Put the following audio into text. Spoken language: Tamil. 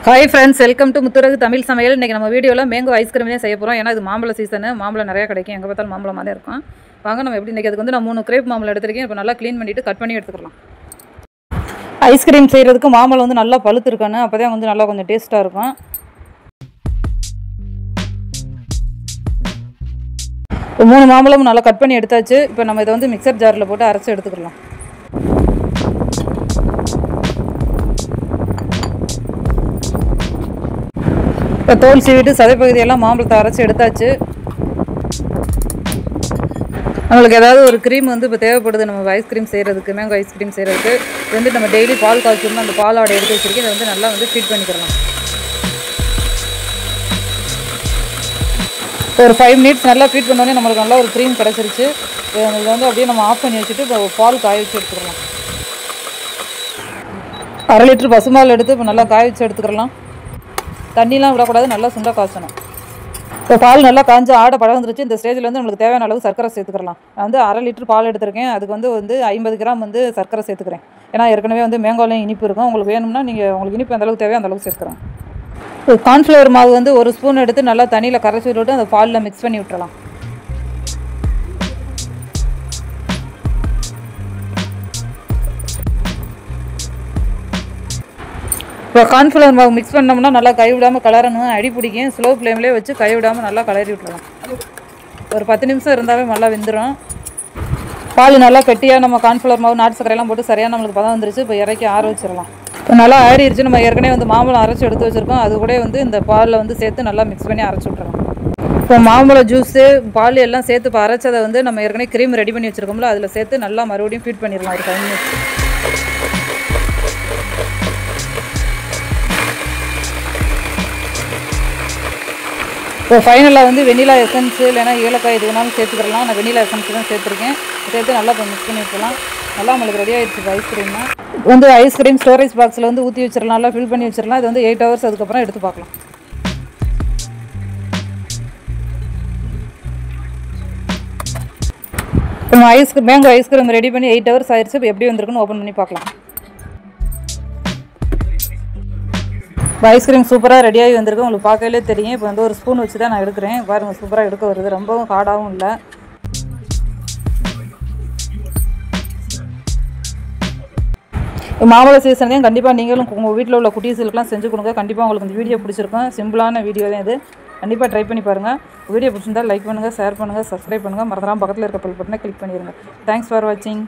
Hi friends, welcome to Muthuragu Tamil சமையல். இன்றைக்கி நம்ம வீடியோவில் மேங்கோ ஐஸ்கிரீம் தான் செய்ய போகிறோம். ஏன்னா இது மாம்பழ சீசனு, மாம்பழம் நிறையா கிடைக்கும், எங்கே பார்த்தாலும் மாம்பழமாக தான் இருக்கும். வாங்க நம்ம எப்படி இன்றைக்கி அதுக்கு வந்து நான் 3 கிரேப் மாம்பழம் எடுத்துருக்கேன். இப்போ நல்லா க்ளீன் பண்ணிவிட்டு கட் பண்ணி எடுத்துக்கலாம். ஐஸ்கிரீம் செய்கிறதுக்கு மாம்பழம் வந்து நல்லா பழுத்து இருக்கானு, அப்போ தான் வந்து நல்லா கொஞ்சம் டேஸ்ட்டாக இருக்கும். இப்போ 3 மாம்பழமும் நல்லா கட் பண்ணி எடுத்தாச்சு. இப்போ நம்ம இதை வந்து மிக்சர் ஜாரில் போட்டு அரைச்சி எடுத்துக்கலாம். இப்போ தோல் சீவிட்டு சதைப்பகுதியெல்லாம் மாம்பழத்தை அரைச்சி எடுத்தாச்சு. நம்மளுக்கு ஏதாவது ஒரு க்ரீம் வந்து இப்போ தேவைப்படுது நம்ம ஐஸ்கிரீம் செய்கிறதுக்கு, மேங்கோ ஐஸ்கிரீம் செய்கிறதுக்கு. இது வந்து நம்ம டெய்லி பால் காய்ச்சணும், அந்த பால் ஆடை எடுத்து வச்சுருக்கேன். இதை வந்து நல்லா வந்து ஃபீட் பண்ணிக்கலாம். ஒரு 5 மினிட்ஸ் நல்லா ஃபீட் பண்ணோடனே நம்மளுக்கு நல்லா ஒரு க்ரீம் கிடச்சிருச்சு. இதை வந்து அப்படியே நம்ம ஆஃப் பண்ணி வச்சுட்டு இப்போ பால் காய வச்சு எடுத்துக்கலாம். 1/2 லிட்டர் பசுமால் எடுத்து இப்போ நல்லா காய வச்சு எடுத்துக்கலாம். தண்ணிலாம் விடக்கூடாது, நல்லா சுண்டா காய்ச்சணும். இப்போ பால் நல்லா காய்ஞ்சி ஆடை பழம் வந்துருச்சு. இந்த ஸ்டேஜில் வந்து நம்மளுக்கு தேவையான அளவு சர்க்கரை சேர்த்துக்கலாம். நான் வந்து 1/2 லிட்டர் பால் எடுத்திருக்கேன். அதுக்கு வந்து 50 கிராம் வந்து சர்க்கரை சேர்த்துக்கிறேன். ஏன்னா ஏற்கனவே வந்து மேங்கோலையும் இனிப்பு இருக்கும். உங்களுக்கு வேணும்னா உங்களுக்கு இனிப்பு அந்த அளவுக்கு தேவையோ அந்த அளவுக்கு சேர்த்துக்கிறேன். இப்போ கார்ன்ஃப்ளவர் மாவு வந்து 1 ஸ்பூன் எடுத்து நல்லா தண்ணியில் கரைச்சி விட்டுட்டு அந்த பாலில் மிக்ஸ் பண்ணி விட்டுறலாம். இப்போ கார்ன்ஃப்ளவர் மாவு மிக்ஸ் பண்ணோம்னா நல்லா கை விடாமல் கலரணும், அடி பிடிக்கும். ஸ்லோ ஃப்ளேம்லேயே வச்சு கை விடாமல் நல்லா கலரி விட்டுறலாம். ஒரு 10 நிமிஷம் இருந்தாவே நல்லா வெந்துடும். பால் நல்லா கட்டியாக நம்ம கார்ன்ஃப்ளவர் மாவு நாட்டு சக்கரையெல்லாம் போட்டு சரியாக நம்மளுக்கு பதம் வந்துருச்சு. இப்போ இறக்கி ஆற வச்சிடலாம். இப்போ நல்லா ஆறிடுச்சு. நம்ம ஏற்கனவே வந்து மாம்பழம் அரைச்சி எடுத்து வச்சுருக்கோம். அது கூட வந்து இந்த பாலில் வந்து சேர்த்து நல்லா மிக்ஸ் பண்ணி அரைச்சி விட்டுறலாம். இப்போ மாம்பழம் ஜூஸு பால் எல்லாம் சேர்த்து இப்போ அரைச்சதை வந்து நம்ம ஏற்கனவே க்ரீம் ரெடி பண்ணி வச்சுருக்கோம்ல, அதில் சேர்த்து நல்லா மறுபடியும் ஃபீட் பண்ணிடலாம் ஒரு 5 மினிட்ஸ். இப்போ ஃபைனலாக வந்து வெண்ணிலா எசன்ஸு இல்லைனா ஏலக்காய் எது வேணாலும் சேர்த்துக்கலாம். நான் வெண்ணிலா எசன்ஸ் தான் சேர்த்துருக்கேன். சேர்த்து நல்லா இப்போ மிக்ஸ் பண்ணி வச்சுக்கலாம். நல்லா நம்மளுக்கு ரெடி ஆகிடுச்சு இப்போ ஐஸ்கிரீம். வந்து ஐஸ்கிரீம் ஸ்டோரேஜ் பாக்ஸில் வந்து ஊற்றி வச்சிடலாம், நல்லா ஃபில் பண்ணி வச்சிடலாம். இது வந்து 8 ஹவர்ஸ் அதுக்கப்புறம் எடுத்து பார்க்கலாம். இப்போ மேங்கோ ஐஸ்கிரீம் ரெடி பண்ணி 8 ஹவர்ஸ் ஆயிடுச்சு. இப்போ எப்படி வந்திருக்குன்னு ஓப்பன் பண்ணி பார்க்கலாம். இப்போ ஐஸ்கிரீம் சூப்பராக ரெடியாகி வந்திருக்கு. உங்களுக்கு பார்க்கவே தெரியும். இப்போ வந்து 1 ஸ்பூன் வச்சு தான் நான் எடுக்கிறேன். பாருங்கள், சூப்பராக எடுக்க வருது. ரொம்பவும் ஹார்டாகவும் இல்லை. மாம்பழ சீசனையும் கண்டிப்பாக நீங்களும் உங்கள் வீட்டில் உள்ள குட்டீஸுக்கெலாம் செஞ்சு கொடுங்க. கண்டிப்பாக உங்களுக்கு இந்த வீடியோ பிடிச்சிருக்கும். சிம்பிளான வீடியோ தான் இது. கண்டிப்பாக ட்ரை பண்ணி பாருங்கள். வீடியோ பிடிச்சிருந்தால் லைக் பண்ணுங்கள், ஷேர் பண்ணுங்கள், சப்ஸ்கிரைப் பண்ணுங்கள். மறந்துடாமல் பக்கத்தில் இருக்க பெல் பட்டனை கிளிக் பண்ணிடுங்க. தேங்க்ஸ் ஃபார் வாட்சிங்.